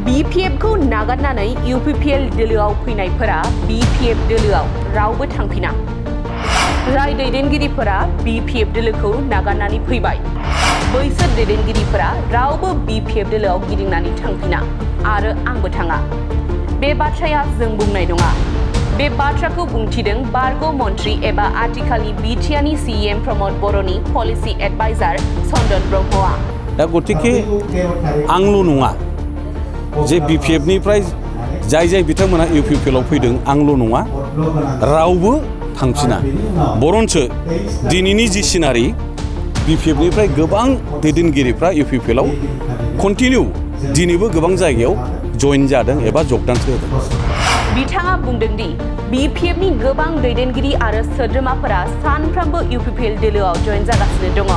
BPF खौ नागारनानै UPPL दोलोआव फैनायफोरा BPF दोलोआव रावबो थांफिना। जाय दैदेनगिरिफोरा BPF दोलोखौ नागारनानै फैबाय बैसोर दैदेनगिरिफोरा रावबो BPF दोलोआव गिदिंनानै थांफिना आरो आंबो थाङा। बे बाथ्राया जों बुंनाय नङा। बे बाथ्राखौ बुंथिदों बारग' मन्त्रि एबा आथिखालनि बिटिआरनि CM प्रमद बर'नि पलिसि एडभाइजार चन्दन ब्रह्मआ। दा गतिके आंल' नङा जे BPF निफ्राय जाय बिथांमोना UPPL आव फैदों आंल' नङा रावबो थांफिना। बरन्सो दिनैनि जि सिनारि BPF निफ्राय गोबां दैदेनगिरिफ्रा UPPL आव कन्टिनिउ दिनैबो गोबां जायगायाव जइन जादों एबा जगदानसो होदों। बिथाङा बुंदों दि BPF नि गोबां दैदेनगिरि आरो सोद्रोमाफोरा सानफ्रोमबो UPPL दोलोआव जइन जागासिनो दङ।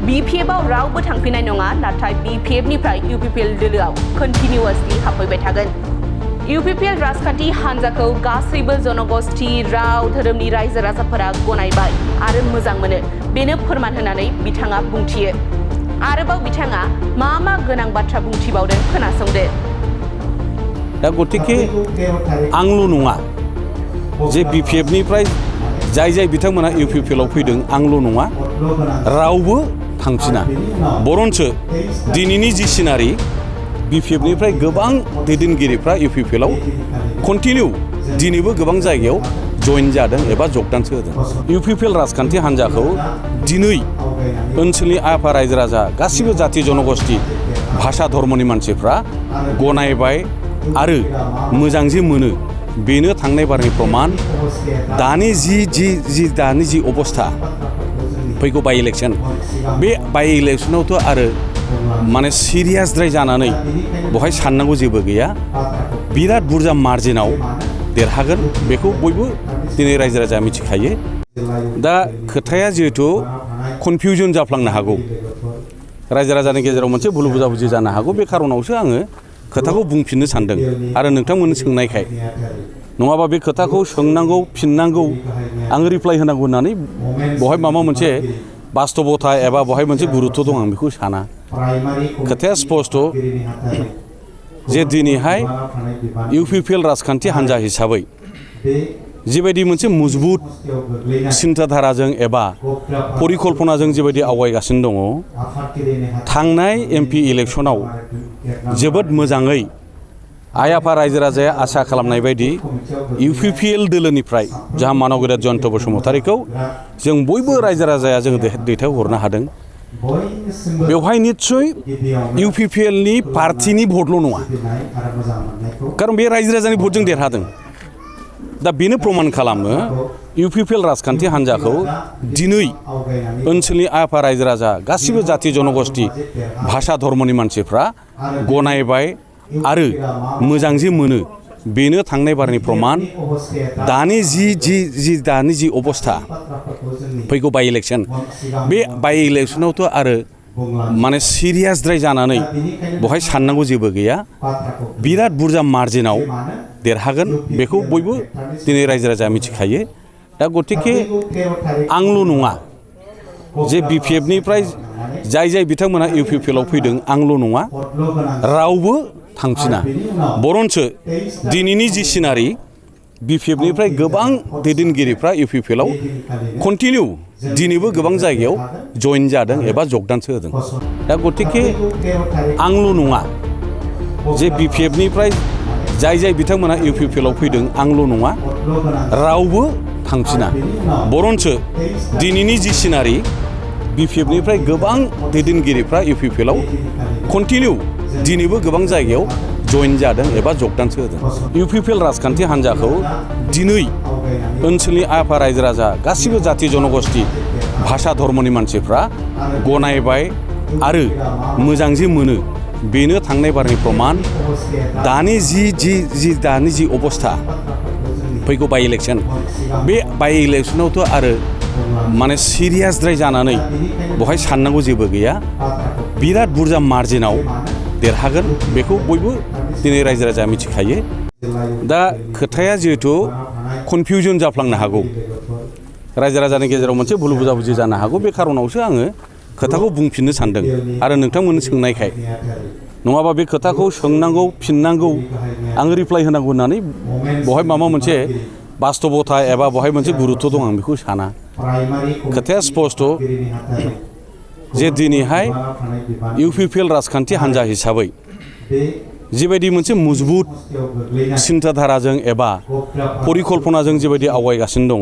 BPF आव रावबो थांफिननाय नङा, नाथाय BPF निफ्राय UPPL दोलोआव कन्टिनिउअसलि हाबफैबाय थागोन। UPPL राजखान्थि हान्जाखौ गासैबो जनगोष्ठी, राव, धोरोमनि रायजो राजाफोरा गनायबाय आरो मोजां मोनो। बेनो फोरमान होनानै बिथाङा बुंथियो। आरोबाव बिथाङा मा गोनां बाथ्रा बुंथिबावदों खोनासंदो। दा गतिके आंल' नङा जे BPF निफ्राय जाय बिथांमोना UPPL आव फैदों आंल' नङा रावबो थांफिना। बरन्सो दिनैनि जि सिनारि BPF निफ्राय गोबां दैदेनगिरिफ्रा UPPL आव कन्टिनिउ दिनैबो गोबां जायगायाव जइन जादों एबा जगदानसो होदों। UPPL राजखान्थि हान्जाखौ दिनै ओनसोलनि आफा रायजो राजा गासिबो जाथि जनगोष्ठी भाषा धर्मनि मानसिफ्रा गनायबाय आरो मोजां जे मोनो। बेनो थांनाय बारनि प्रमान। दानि जि अबस्था फैगौ बाइ इलेक्शन, बे बाइ इलेक्शनावथ' आरो माने सिरियासद्राय जानानै बहाय साननांगौ जेबो गैया। बिराद बुरजा मार्जिनाव देरहागोन बेखौ बयबो दिनै रायजो राजा मिथिखायो। दा खोथाया जिहेथु कनफिउजन जाफ्लांनो हागौ, रायजो राजानि गेजेराव मोनसे भुल बुजाबुजि जानो हागौ। बे खारनावसो आङो खोथाखौ बुंफिननो सानदों आरो नोंथांमोन सोंनायखाय। नङाबा बे खोथाखौ सोंनांगौ, फिननांगौ, आङो रिप्लाइ होनांगौ होननानै बहाय माबा मोनसे बास्तबता एबा बहाय मोनसे गुरुत्व दं आं बेखौ साना। खोथाया स्पष्ट जे दिनैहाय UPPL राजखान्थि हान्जा हिसाबै जिबायदि मोनसे मजबुत सिन्ताधाराजों एबा परिकल्पनाजों जिबायदि आवगायगासिनो दङ, थांनाय MP इलेक्शनाव जोबोद मोजाङै आइ आफा रायजो राजाया आसा खालामनाय बायदि UPPL दोलोनिफ्राय जाहा मानव गेदेर जयन्त बसुमतारीखौ जों बयबो रायजो राजाया जों दैथायहरनो हादों। बेवहाय निस्सय UPPL नि पार्टिनि भटल' नङा, खारन बे रायजो राजानि भटजों देरहादों। दा बेनो प्रमान खालामो UPPL राजखान्थि हान्जाखौ दिनै ओनसोलनि आफा रायजो राजा गासिबो जाथि जनगोष्ठी भाषा धर्मनि मानसिफ्रा गनायबाय आरो मोजां जे मोनो। बेनो थांनाय बारनि प्रमान। दानि जि अबस्था फैगौ बाइ इलेक्शन, बे बाइ इलेक्शनावथ' आरो माने सिरियासद्राय जानानै बहाय साननांगौ जेबो गैया। बिराद बुरजा मार्जिनाव देरहागोन बेखौ बयबो दिनै रायजो राजा मिथिखायो। दा गतिके आंल' नङा जे BPF निफ्राय जाय बिथांमोना UPPL आव फैदों आंल' नङा रावबो थांफिना। बरन्सो दिनैनि जि सिनारि BPF निफ्राय गोबां दैदेनगिरिफ्रा UPPL आव कन्टिनिउ दिनैबो गोबां जायगायाव जइन जादों एबा जगदानसो होदों। दा गतिके आंल' नङा जे BPF निफ्राय जाय बिथांमोना UPPL आव फैदों आंल' नङा रावबो थांफिना। बरन्सो दिनैनि जि सिनारि BPF निफ्राय गोबां दैदेनगिरिफ्रा UPPL आव कन्टिनिउ दिनैबो गोबां जायगायाव जइन जादों एबा जगदानसो होदों। UPPL राजखान्थि हान्जाखौ दिनै ओनसोलनि आफा रायजो राजा गासिबो जाथि जनगोष्ठी भाषा धर्मनि मानसिफ्रा गनायबाय आरो मोजां जे मोनो। बेनो थांनाय बारनि प्रमान। दानि जि अबस्था फैगौ बाइ इलेक्शन, बे बाइ इलेक्शनावथ' आरो माने सिरियासद्राय जानानै बहाय साननांगौ जेबो गैया। बिराद बुरजा मार्जिनाव देरहागोन बेखौ बयबो दिनै रायजो राजा मिथिखायो। दा खोथाया जिहेथु कनफिउजन जाफ्लांनो हागौ, रायजो राजानि गेजेराव मोनसे भुल बुजाबुजि जानो हागौ। बे खारनावसो आङो खोथाखौ बुंफिननो सानदों आरो नोंथांमोन सोंनायखाय। नङाबा बे खोथाखौ सोंनांगौ फिननांगौ आं रिप्लाइ होनांगौ होननानै बहाय माबा मोनसे बास्तबता एबा बहाय मोनसे गुरुत्व दं आं बेखौ साना खोथाया स्पस्ट जे दिनैहाय इउपिपिएल राजखान्थि हान्जा हिसाबै जिबायदि मोनसे मजबुत सिन्ताधाराजों एबा परिकल्पनाजों जिबायदि आवगायगासिनो दङ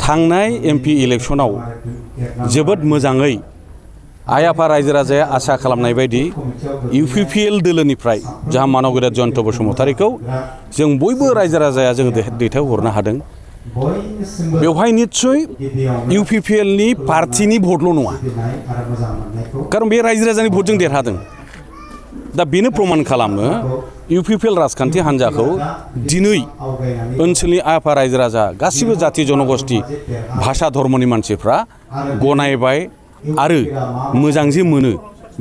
थांनाय एमपि इलेक्सनाव जोबोद मोजाङै आइ आफा रायजो राजाया आसा खालामनाय बायदि इउपिपिएल दोलोनिफ्राय जाहा मानव गेदेर जयन्त बसुमतारीखौ जों बयबो रायजो राजाया जों दैथायहरनो हादों बेवहाय निस्सय इउपिपिएलनि पार्टिनि भटल' नङा खारन बे रायजो राजानि भटजों देरहादों दा बेनो प्रमान खालामो इउपिपिएल राजखान्थि हान्जाखौ दिनै ओनसोलनि आफा रायजो राजा गासिबो जाति जनगोष्ठी भाषा धर्मनि मानसिफ्रा गनायबाय आरो मोजां जे मोनो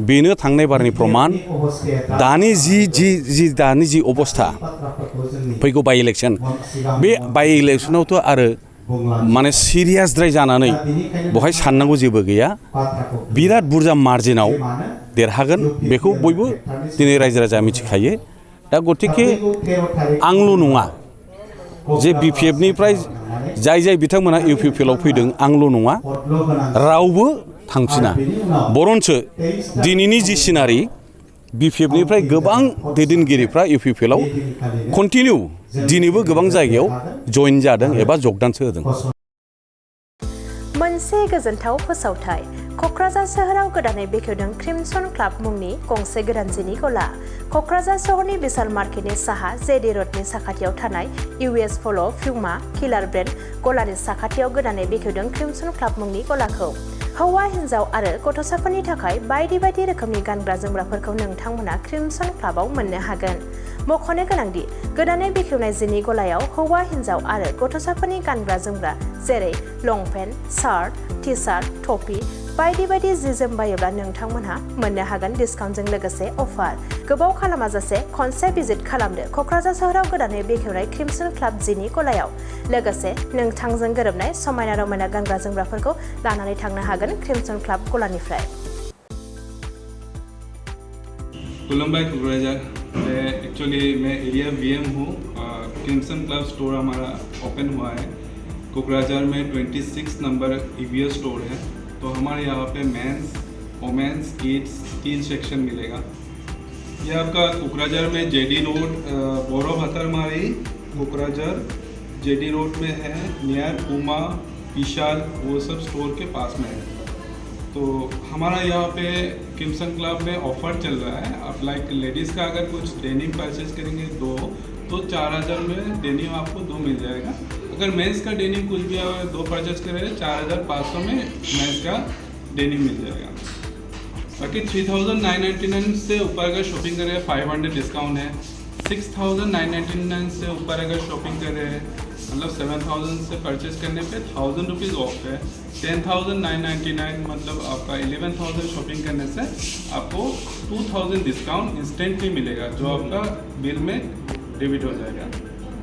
बेनो थांनाय बारनि प्रमान दानि दानि जि अबस्था फैगौ बाइ इलेक्सन बे बाइ इलेक्सनावथ' आरो माने सिरियासद्राय जानानै बहाय साननांगौ जेबो गैया बिराद बुरजा मार्जिनाव देरहागोन बेखौ बयबो दिनै रायजो राजाया मिथिखायो दा गतिके आंल' नङा जे बिपिएफनिफ्राय जाय बिथांमोना इउपिपिएलआव फैदों आंल' नङा रावबो थांफिना बरन्सो दिनैनि जि सिनारि बिपिएफनिफ्राय गोबां दैदेनगिरिफ्रा इउपिपिएलआव कन्टिनिउ दिनैबो गोबां जायगायाव जइन जादों एबा जगदानसो होदों मोनसे गोजोनथाव फोसावथाय क'क्राझार सोहोराव गोदानै बेखेवदों क्रिमसन क्लाब मुंनि गंसे गोदान जिनि गला क'क्राझार सहरनि बिशाल मार्केटनि साहा जेडि रडनि साखाथियाव थानाय इउएस पल' प्युमा किलार ब्रेन्ड गलानि साखाथियाव गोदानै बेखेवदों क्रिमसन क्लाब मुंनि गलाखौ हौवा हिन्जाव आरो गथ'साफोरनि थाखाय बायदि बायदि रोखोमनि गानग्रा जोमग्राफोरखौ नोंथांमोना क्रिमसन क्लाबाव मोननो हागोन मख'नो गोनांदि गोदानै बेखेवनाय जिनि गलायाव हौवा हिन्जाव आरो गथ'साफोरनि गानग्रा जोमग्रा जेरै लंपेन्ट शार्ट टि शार्ट टपि बायदि बायदि जि जोम बायोब्ला नोंथांमोनहा मोननो हागोन डिसकाउन्टजों लोगोसे अफार गोबाव खालामाजासे खनसे भिजिट खालामदो क'क्राझार सोहोराव गोदानै बेखेवनाय क्रिमसन क्लाब जिनि गलायाव लोगोसे नोंथांजों गोरोबनाय समायना रमायना गानग्रा जोमग्राफोरखौ लानानै थांनो हागोन क्रिमसन क्लाब गलानिफ्राय खुलुमबाय क'क्राझार एक्चुअली मैं एरिया वीएम हूँ क्रिमसन क्लब स्टोर हमारा ओपन हुआ है कोकराझार में 26 नंबर ईवीएस स्टोर है तो हमारे यहाँ पे मेंस वोमेंस किड्स 3 सेक्शन मिलेगा ये आपका कोकराझार में JD road Boro Bhatarmari Kokrajhar JD road में है नियर पूमा विशाल वो सब स्टोर के पास में है तो हमारा यहाँ पे क्रिमसन क्लब में ऑफर चल रहा है आप लाइक लेडीज़ का अगर कुछ डेनिम परचेज करेंगे दो तो 4000 में डेनिम आपको 2 मिल जाएगा अगर मेंस का डेनिम कुछ भी अगर 2 परचेज करें 4500 में मेंस का डेनिम मिल जाएगा बाकी 3999 से ऊपर अगर शॉपिंग करें 500 डिस्काउंट है 6999 से ऊपर अगर शॉपिंग करें मतलब 7000 से परचेज करने पे 1000 रुपीज़ ऑफ है 10,999 मतलब आपका 11,000 शॉपिंग करने से आपको 2000 डिस्काउंट इंस्टेंटली मिलेगा जो आपका बिल में डेबिट हो जाएगा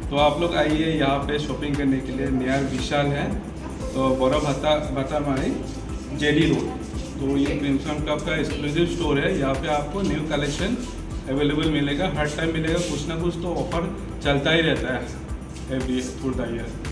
तो आप लोग आइए यहाँ पे शॉपिंग करने के लिए नियर विशाल है तो बोरा भतरमारी जेडी रोड तो ये क्रिमसन क्लब का एक्सक्लूसिव स्टोर है यहाँ पे आपको न्यू कलेक्शन अवेलेबल मिलेगा हर टाइम मिलेगा कुछ ना कुछ तो ऑफर चलता ही रहता है एवरी थ्रू द ईयर